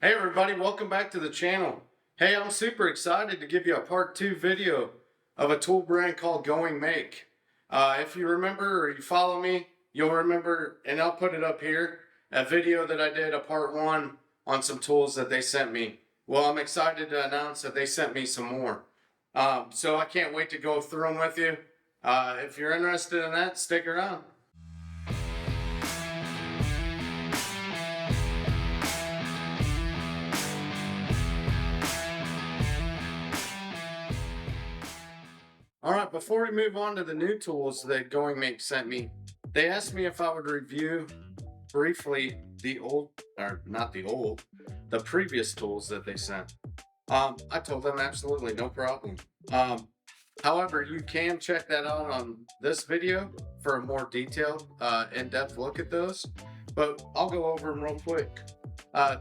Hey everybody, welcome back to the channel. Hey, I'm super excited to give you a part 2 video of a tool brand called Goingmake. If you remember or you follow me, you'll remember, and I'll put it up here, a video that I did, a part 1 on some tools that they sent me. Well, I'm excited to announce that they sent me some more. So I can't wait to go through them with you. If you're interested in that, stick around. All right, before we move on to the new tools that Goingmake sent me, they asked me if I would review briefly the previous tools that they sent. I told them absolutely no problem. However, you can check that out on this video for a more detailed, in-depth look at those, but I'll go over them real quick.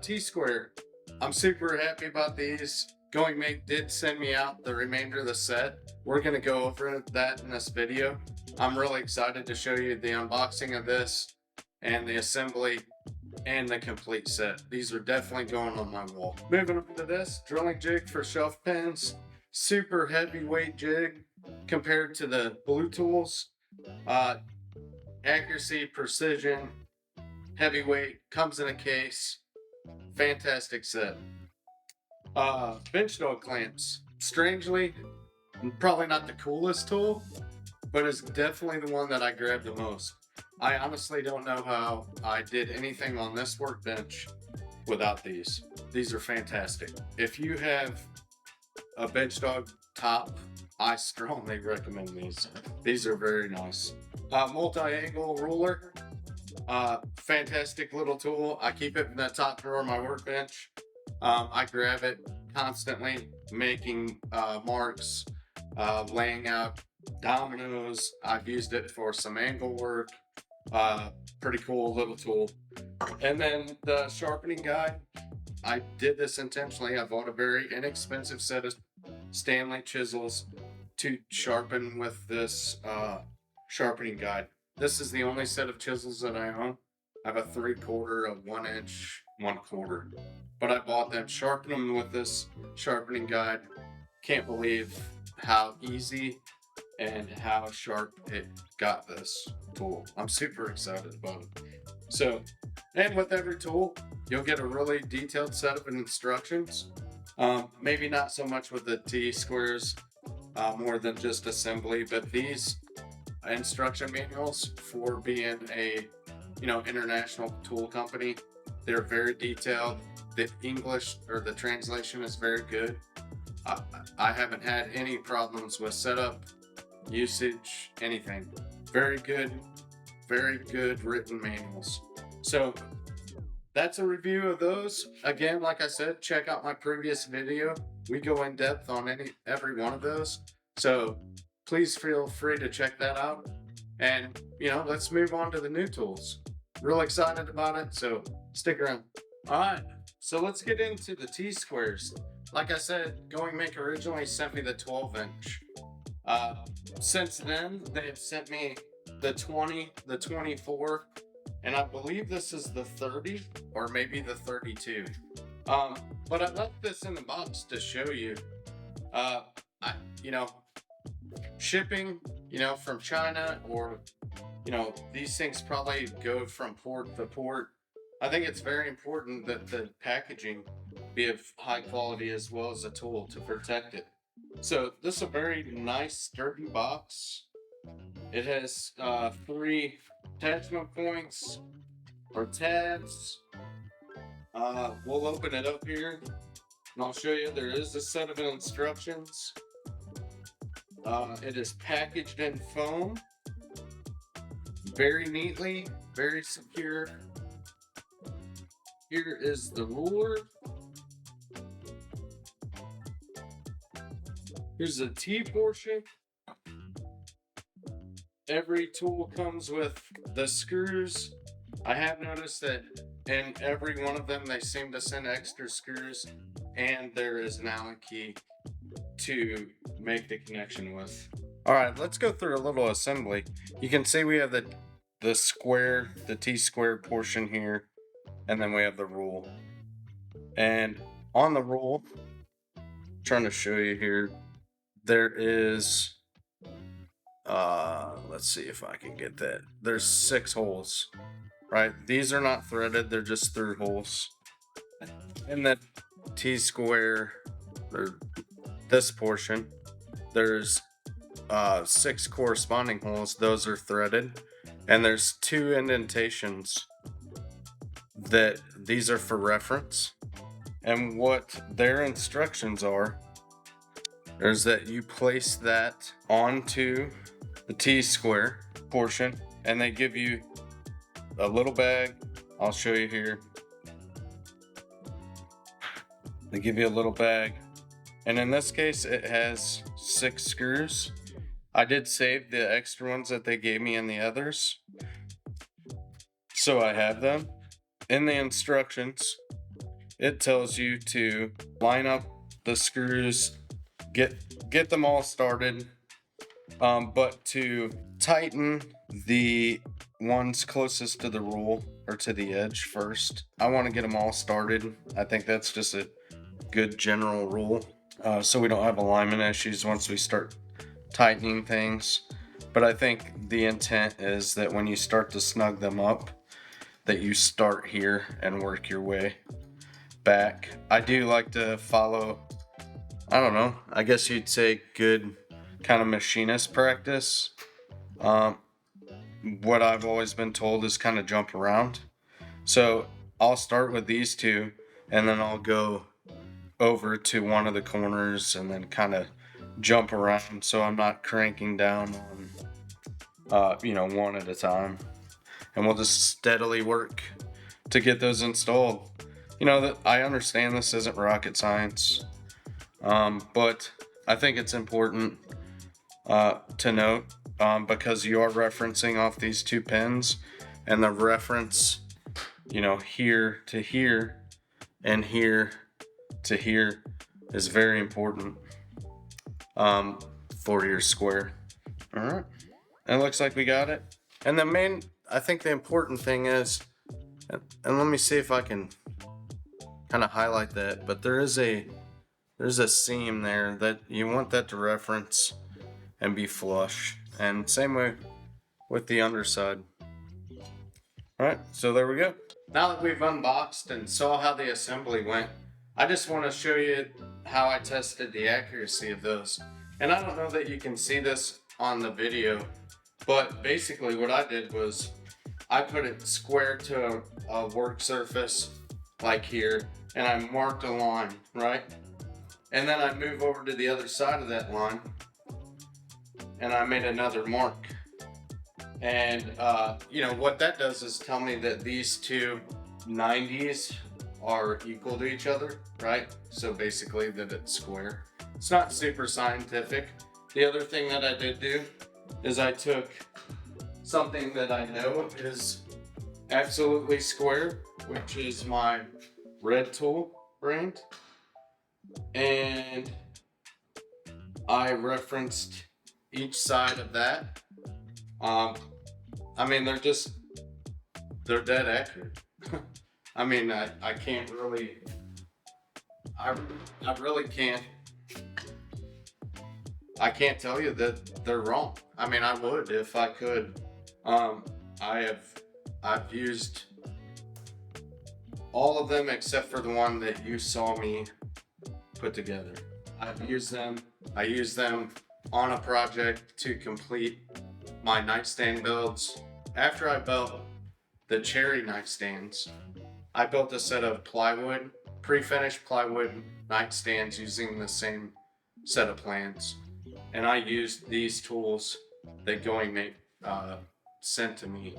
T-Square, I'm super happy about these. Goingmake did send me out the remainder of the set. We're going to go over that in this video. I'm really excited to show you the unboxing of this and the assembly and the complete set. These are definitely going on my wall. Moving on to this drilling jig for shelf pins. Super heavyweight jig compared to the blue tools. Accuracy, precision, heavyweight, comes in a case. Fantastic set. Bench dog clamps. Strangely, probably not the coolest tool, but it's definitely the one that I grabbed the most. I honestly don't know how I did anything on this workbench without these. These are fantastic. If you have a bench dog top, I strongly recommend these. These are very nice. Multi-angle ruler. Fantastic little tool. I keep it in the top drawer of my workbench. I grab it constantly, making marks, laying out dominoes. I've used it for some angle work. Pretty cool little tool. And then the sharpening guide. I did this intentionally. I bought a very inexpensive set of Stanley chisels to sharpen with this sharpening guide. This is the only set of chisels that I own. I have a 3/4, a 1 inch, 1/4. But I bought them, sharpened them with this sharpening guide. Can't believe how easy and how sharp it got this tool. I'm super excited about it. So, and with every tool, you'll get a really detailed set of instructions. Maybe not so much with the T-squares, more than just assembly, but these instruction manuals for being a international tool company, they're very detailed. The English or the translation is very good. I haven't had any problems with setup, usage, anything. Very good written manuals. So that's a review of those. Again, like I said, check out my previous video. We go in depth on every one of those. So please feel free to check that out. And let's move on to the new tools. Real excited about it, so stick around. All right, so let's get into the T-squares. Like I said, Goingmake originally sent me the 12-inch. Since then, they have sent me the 20, the 24, and I believe this is the 30 or maybe the 32. But I left this in the box to show you. Shipping, from China, or these things probably go from port to port. I think it's very important that the packaging be of high quality as well as a tool to protect it. So this is a very nice sturdy box. It has 3 attachment points or tabs. We'll open it up here and I'll show you. There is a set of instructions. It is packaged in foam, very neatly, very secure. Here is the ruler. Here's the T portion. Every tool comes with the screws. I have noticed that in every one of them they seem to send extra screws, and there is an Allen key to make the connection with. All right, let's go through a little assembly. You can see we have the T-square portion here, and then we have the rule. And on the rule, trying to show you here, there is let's see if I can get that. There's 6 holes, right? These are not threaded, they're just through holes. In the T-square, or this portion, there's 6 corresponding holes. Those are threaded, and there's 2 indentations that these are for reference. And what their instructions are is that you place that onto the T-square portion, and they give you a little bag. I'll show you here. They give you a little bag, and in this case it has 6 screws. I did save the extra ones that they gave me in the others, so I have them. In the instructions, it tells you to line up the screws, get them all started, but to tighten the ones closest to the rule or to the edge first. I want to get them all started. I think that's just a good general rule, so we don't have alignment issues once we start tightening things. But I think the intent is that when you start to snug them up, that you start here and work your way back. I do like to follow, I don't know, I guess you'd say good kind of machinist practice. What I've always been told is kind of jump around. So I'll start with these 2, and then I'll go over to one of the corners and then kind of jump around, so I'm not cranking down on one at a time, and we'll just steadily work to get those installed. I understand this isn't rocket science, but I think it's important to note, because you are referencing off these 2 pins, and the reference, here to here and here to here is very important for your square. All right, and it looks like we got it. And I think the important thing is, and let me see if I can kind of highlight that, but there's a seam there that you want that to reference and be flush, and same way with the underside. All right, so there we go. Now that we've unboxed and saw how the assembly went, I just want to show you how I tested the accuracy of those. And I don't know that you can see this on the video, but basically what I did was I put it square to a work surface like here, and I marked a line, right? And then I move over to the other side of that line, and I made another mark. And what that does is tell me that these 2 90s are equal to each other, right? So basically that it's square. It's not super scientific. The other thing that I did do is I took something that I know is absolutely square, which is my Red Tool brand, and I referenced each side of that. I mean, they're dead accurate. I mean, I can't really, I really can't, I can't tell you that they're wrong. I mean, I would if I could. I've used all of them except for the one that you saw me put together. I've used them. I use them on a project to complete my nightstand builds. After I built the cherry nightstands, I built a set of plywood, pre-finished plywood nightstands using the same set of plans. And I used these tools that Goingmake sent to me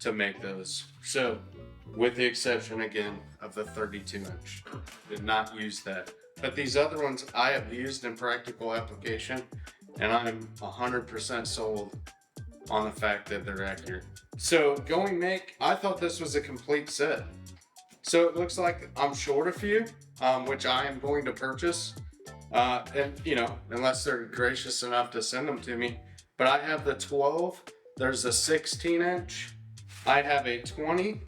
to make those. So, with the exception again of the 32-inch, did not use that. But these other ones I have used in practical application, and I'm 100% sold on the fact that they're accurate. So Goingmake, I thought this was a complete set. So it looks like I'm short a few, which I am going to purchase. And unless they're gracious enough to send them to me. But I have the 12, there's a 16-inch, I have a 20,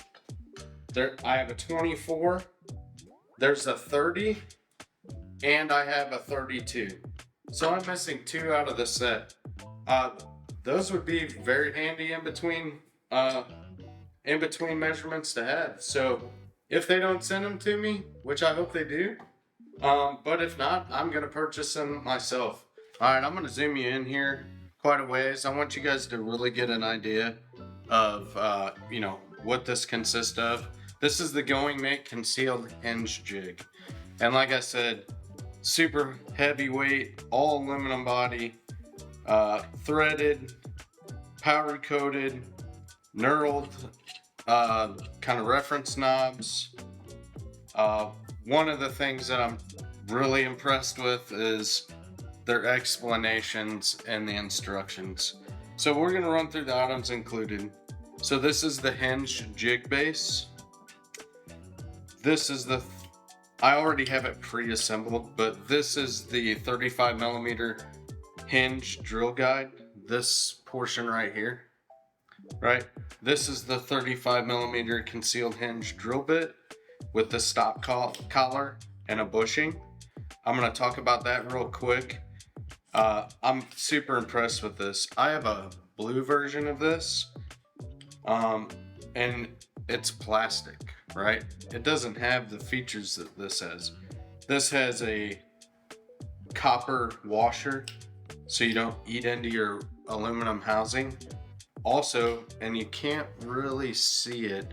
I have a 24, There's a 30 and I have a 32. So I'm missing 2 out of the set. Those would be very handy in between measurements to have. So if they don't send them to me, which I hope they do, but if not, I'm gonna purchase them myself. All right, I'm gonna zoom you in here quite a ways. I want you guys to really get an idea of what this consists of. This is the Goingmake concealed hinge jig, and like I said, super heavyweight, all aluminum body, threaded, powder coated, knurled kind of reference knobs. One of the things that I'm really impressed with is their explanations and the instructions. So we're going to run through the items included. So this is the hinge jig base. This is I already have it pre-assembled, but this is the 35 millimeter hinge drill guide. This portion right here, right? This is the 35 millimeter concealed hinge drill bit with the stop collar and a bushing. I'm going to talk about that real quick. I'm super impressed with this. I have a blue version of this, and it's plastic, right? It doesn't have the features that this has. This has a copper washer, so you don't eat into your aluminum housing. Also, and you can't really see it,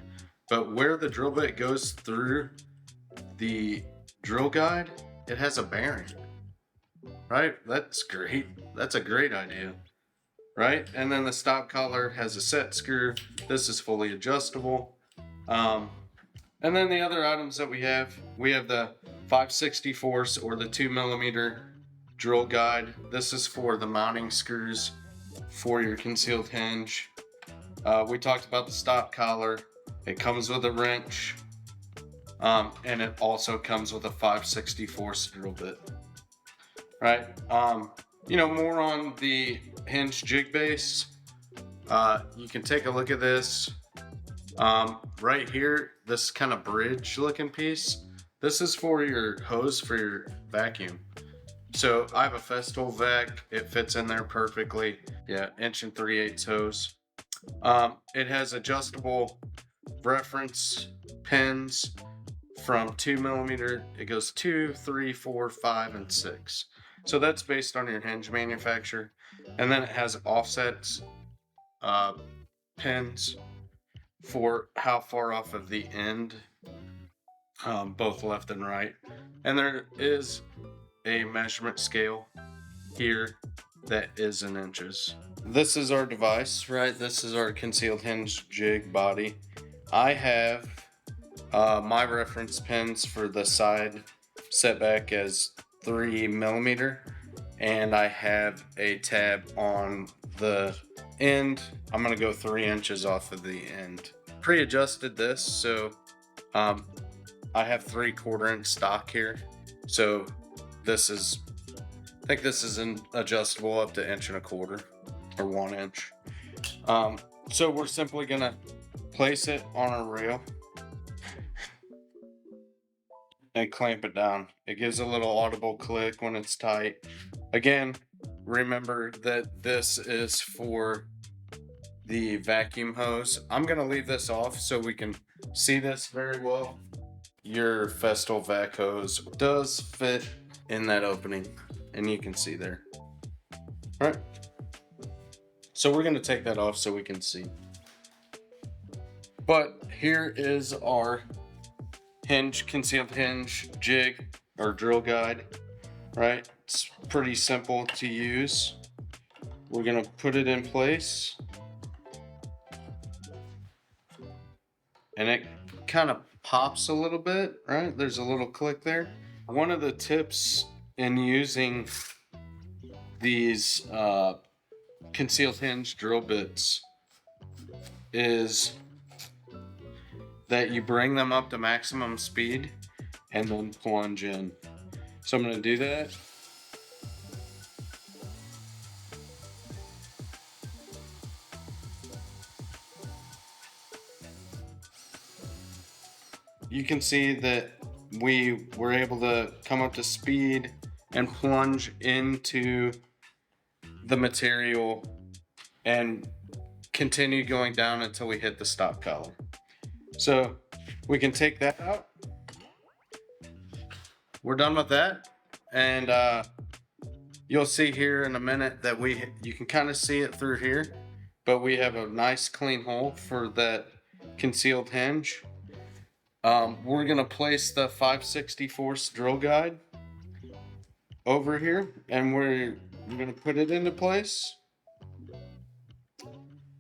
but where the drill bit goes through the drill guide, it has a bearing, right? That's great. That's a great idea, right? And then the stop collar has a set screw. This is fully adjustable. And then the other items that we have the 5/64 or the 2 millimeter drill guide. This is for the mounting screws for your concealed hinge. We talked about the stop collar. It comes with a wrench, and it also comes with a 5/64 drill bit. Right? More on the hinge jig base. You can take a look at this. Right here, this kind of bridge looking piece. This is for your hose for your vacuum. So I have a Festool vac. It fits in there perfectly. Yeah, 1 3/8 hose. It has adjustable reference pins from 2 millimeter. It goes 2, 3, 4, 5, and 6. So that's based on your hinge manufacturer. And then it has offsets pins for how far off of the end, both left and right. And there is a measurement scale here that is in inches. This is our device, right? This is our concealed hinge jig body. I have my reference pins for the side setback as 3 millimeter, and I have a tab on the end. I'm gonna go 3 inches off of the end. Pre-adjusted this, so I have 3/4 inch stock here. So I think this is adjustable up to 1.25 inches or 1 inch. So we're simply gonna place it on a rail and clamp it down. It gives a little audible click when it's tight. Again, remember that this is for the vacuum hose. I'm gonna leave this off so we can see this very well. Your Festool vac hose does fit in that opening, and you can see there. All right. So we're gonna take that off so we can see. But here is our concealed hinge jig or drill guide, right? It's pretty simple to use. We're gonna put it in place, and it kind of pops a little bit, right? There's a little click there. One of the tips in using these concealed hinge drill bits is that you bring them up to maximum speed and then plunge in. So I'm going to do that. You can see that we were able to come up to speed and plunge into the material and continue going down until we hit the stop collar. So we can take that out. We're done with that, and you'll see here in a minute that you can kind of see it through here, but we have a nice clean hole for that concealed hinge. We're gonna place the 5/64 drill guide over here, and we're gonna put it into place.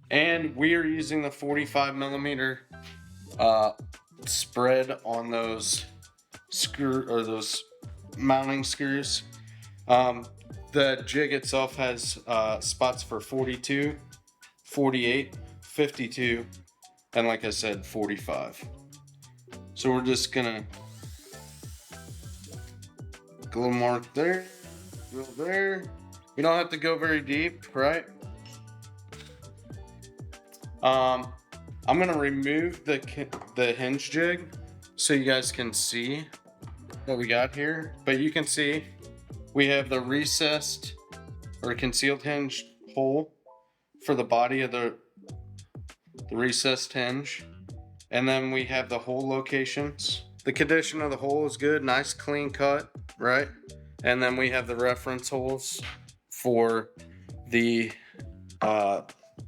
And we are using the 45 millimeter spread on those those mounting screws. The jig itself has spots for 42, 48, 52, and like I said, 45. So we're just gonna a little mark there, a little there. You don't have to go very deep, right? I'm gonna remove the hinge jig so you guys can see what we got here. But you can see we have the recessed or concealed hinge hole for the body of the recessed hinge. And then we have the hole locations. The condition of the hole is good, nice clean cut, right? And then we have the reference holes for the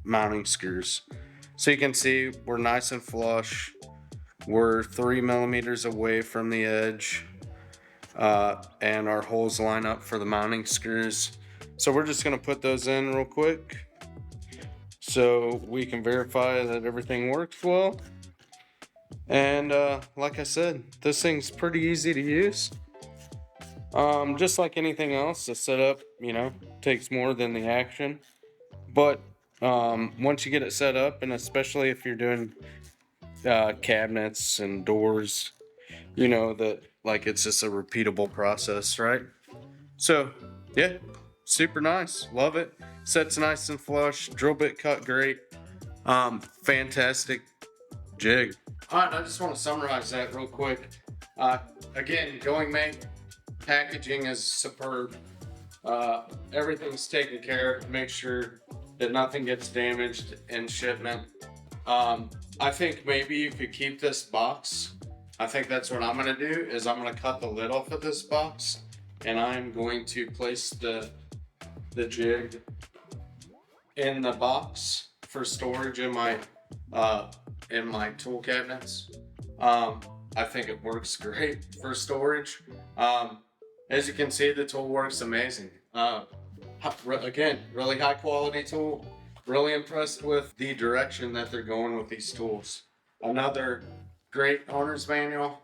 mounting screws. So you can see we're nice and flush. We're 3 millimeters away from the edge, and our holes line up for the mounting screws. So we're just gonna put those in real quick so we can verify that everything works well. And like I said, this thing's pretty easy to use. Just like anything else, the setup, takes more than the action. But once you get it set up, and especially if you're doing cabinets and doors, you know that like it's just a repeatable process, right? So yeah, super nice, love it. Sets nice and flush, drill bit cut great. Fantastic jig. All right, I just want to summarize that real quick. Again, Goingmake packaging is superb. Everything's taken care of. Make sure that nothing gets damaged in shipment. I think maybe you could keep this box. I think that's what I'm gonna do, is I'm gonna cut the lid off of this box, and I'm going to place the jig in the box for storage in my tool cabinets. I think it works great for storage. As you can see, the tool works amazing. Again, really high quality tool. Really impressed with the direction that they're going with these tools. Another great owner's manual.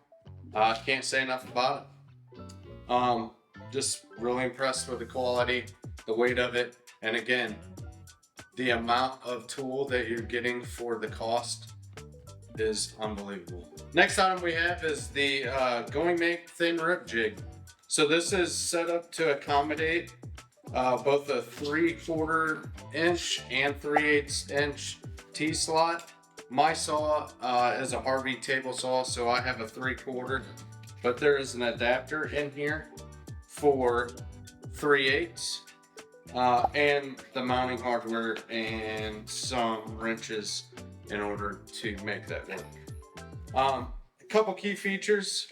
Can't say enough about it. Just really impressed with the quality, the weight of it, and again, the amount of tool that you're getting for the cost is unbelievable. Next item we have is the Goingmake thin Rip Jig. So this is set up to accommodate both a 3/4 inch and 3/8 inch T-slot. My saw is a Harvey table saw, so I have a 3/4, but there is an adapter in here for 3/8 and the mounting hardware and some wrenches in order to make that work. A couple key features.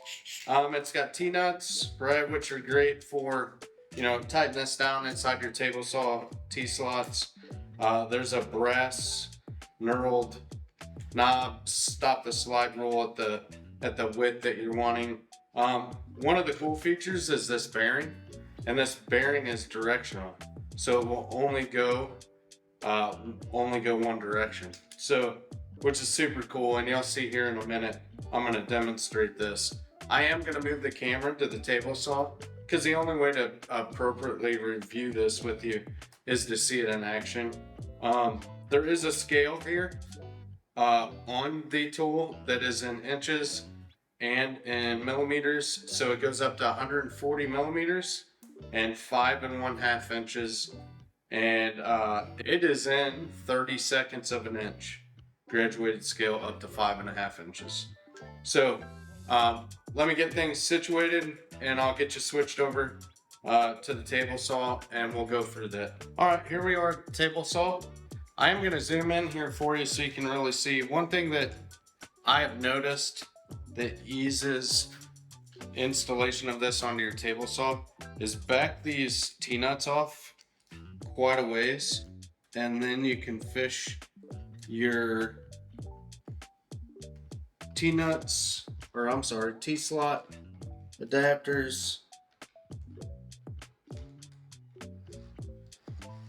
It's got T-nuts, right, which are great for tighten this down inside your table saw T-slots. There's a brass knurled knob, stop the slide roll at the width that you're wanting. One of the cool features is this bearing, and this bearing is directional, so it will only go one direction. So, which is super cool, and you'll see here in a minute. I'm going to demonstrate this. I am going to move the camera to the table saw, because the only way to appropriately review this with you is to see it in action. There is a scale here on the tool that is in inches and in millimeters. So it goes up to 140 millimeters and 5 1/2 inches. And it is in 30 seconds of an inch. Graduated scale up to 5 1/2 inches. So Let me get things situated and I'll get you switched over to the table saw and we'll go through that. All right, here we are at the table saw. I am gonna zoom in here for you so you can really see. One thing that I have noticed that eases installation of this onto your table saw is back these T-nuts off quite a ways, and then you can fish your T-nuts, or I'm sorry, T-slot adapters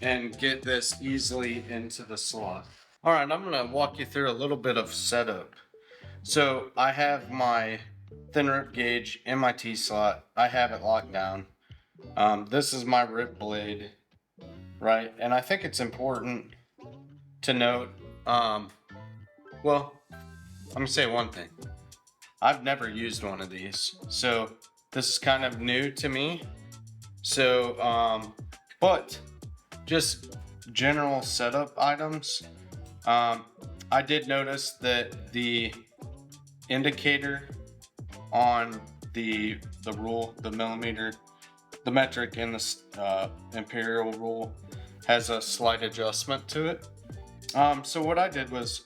and get this easily into the slot. All right, I'm gonna walk you through a little bit of setup. So I have my thin rip gauge in my T-slot. I have it locked down. This is my rip blade, right? And I think it's important to note, well, let me say one thing. I've never used one of these, so this is kind of new to me. So, but just general setup items. I did notice that the indicator on the rule, the millimeter, the metric, and the imperial rule has a slight adjustment to it. So what I did was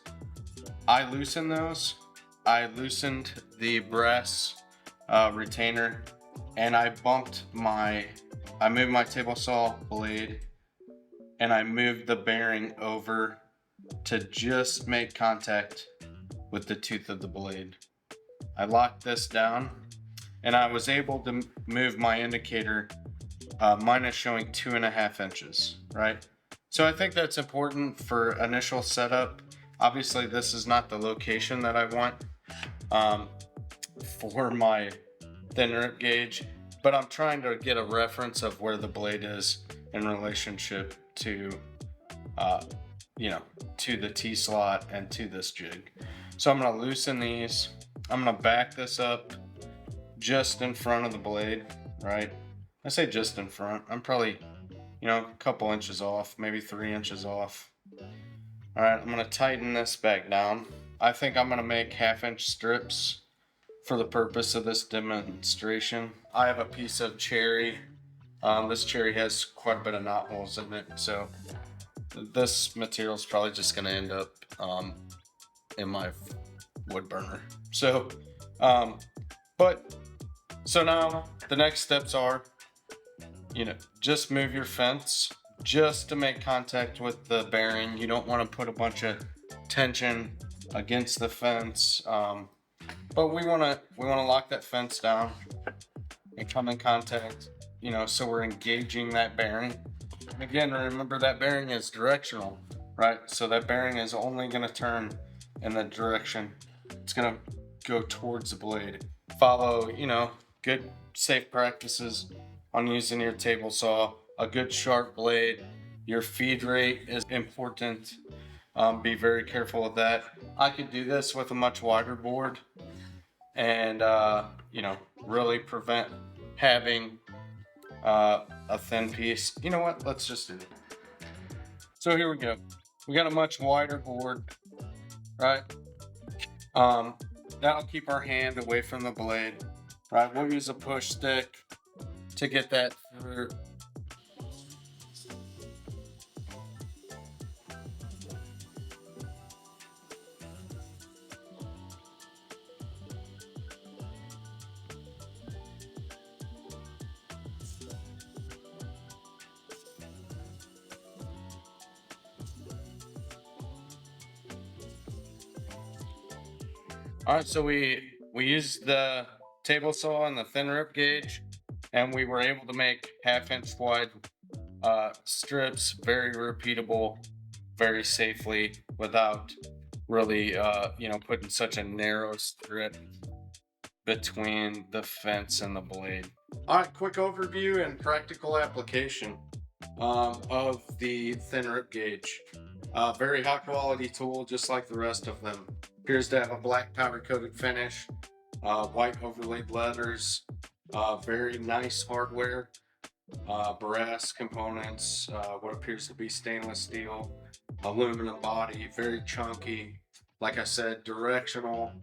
I loosened those. I loosened the brass retainer, and I moved my table saw blade, and I moved the bearing over to just make contact with the tooth of the blade. I locked this down, and I was able to move my indicator. Mine is showing 2.5 inches, right? So I think that's important for initial setup. Obviously, this is not the location that I want for my thin rip gauge, but I'm trying to get a reference of where the blade is in relationship to, to the T-slot and to this jig. So I'm gonna loosen these. I'm gonna back this up just in front of the blade, right? I say just in front. I'm probably, a couple inches off, maybe 3 inches off. All right, I'm gonna tighten this back down. I think I'm gonna make 1/2-inch strips for the purpose of this demonstration. I have a piece of cherry. This cherry has quite a bit of knot holes in it, so this material is probably just gonna end up in my wood burner. So, so now the next steps are, just move your fence just to make contact with the bearing. You don't want to put a bunch of tension against the fence, but we want to lock that fence down and come in contact, so we're engaging that bearing. And again, remember that bearing is directional, right? So that bearing is only going to turn in the direction it's going to go towards the blade. Follow, good safe practices on using your table saw. A good sharp blade. Your feed rate is important. Be very careful of that. I could do this with a much wider board and, really prevent having a thin piece. You know what? Let's just do it. So here we go. We got a much wider board, right? That'll keep our hand away from the blade, right? We'll use a push stick to get that through. All right, so we used the table saw and the thin rip gauge, and we were able to make 1/2-inch wide strips, very repeatable, very safely, without really, putting such a narrow strip between the fence and the blade. All right, quick overview and practical application of the thin rip gauge. Very high quality tool, just like the rest of them. Appears to have a black powder coated finish, white overlaid letters, very nice hardware, brass components, what appears to be stainless steel, aluminum body, very chunky. Like I said, directional,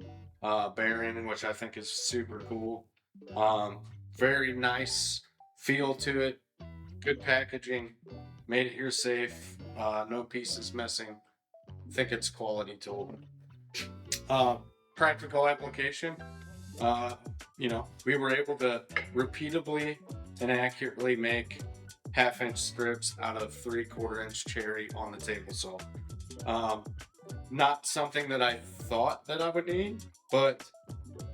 bearing, which I think is super cool. Very nice feel to it. Good packaging. Made it here safe. No pieces missing. I think it's quality tool. Uh, Practical application. Uh, we were able to repeatably and accurately make 1/2 inch strips out of 3/4 inch cherry on the table saw. Um, Not something that I thought that I would need, but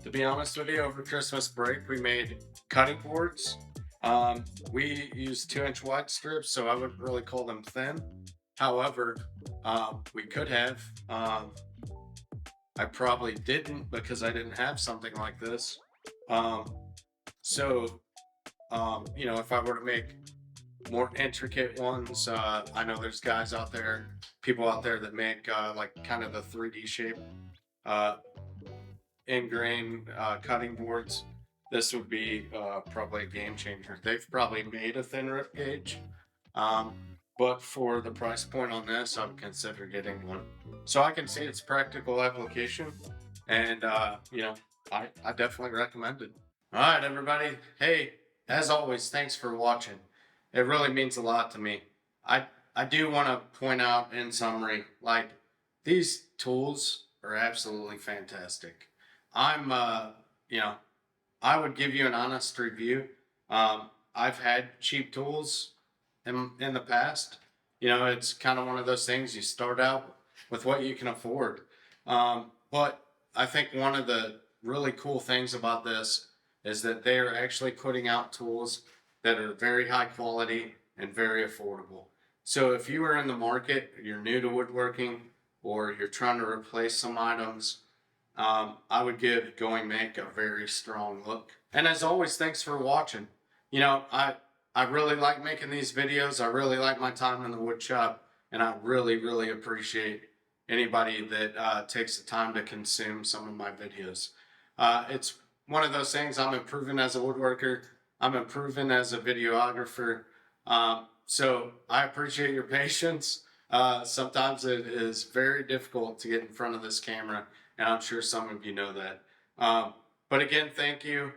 to be honest with you, over Christmas break, we made cutting boards. We used 2 inch wide strips, so I wouldn't really call them thin. However, we could have. I probably didn't because I didn't have something like this. Um, so, if I were to make more intricate ones, I know there's guys out there, people out there that make like kind of the 3D shape uh, ingrain cutting boards. This would be probably a game changer. They've probably made a thin rip gauge, um, but for the price point on this, I would consider getting one. So I can see its practical application, and I definitely recommend it. All right, everybody. Hey, as always, thanks for watching. It really means a lot to me. I do want to point out in summary, like these tools are absolutely fantastic. I'm you know, I would give you an honest review. I've had cheap tools in the past. It's kind of one of those things you start out with what you can afford. But I think one of the really cool things about this is that they are actually putting out tools that are very high quality and very affordable. So if you are in the market, you're new to woodworking, or you're trying to replace some items, I would give Goingmake a very strong look. And as always, thanks for watching. I really like making these videos. I really like my time in the wood shop, and I really, really appreciate anybody that takes the time to consume some of my videos. It's one of those things. I'm improving as a woodworker. I'm improving as a videographer. So I appreciate your patience. Sometimes it is very difficult to get in front of this camera, and I'm sure some of you know that. But again, thank you.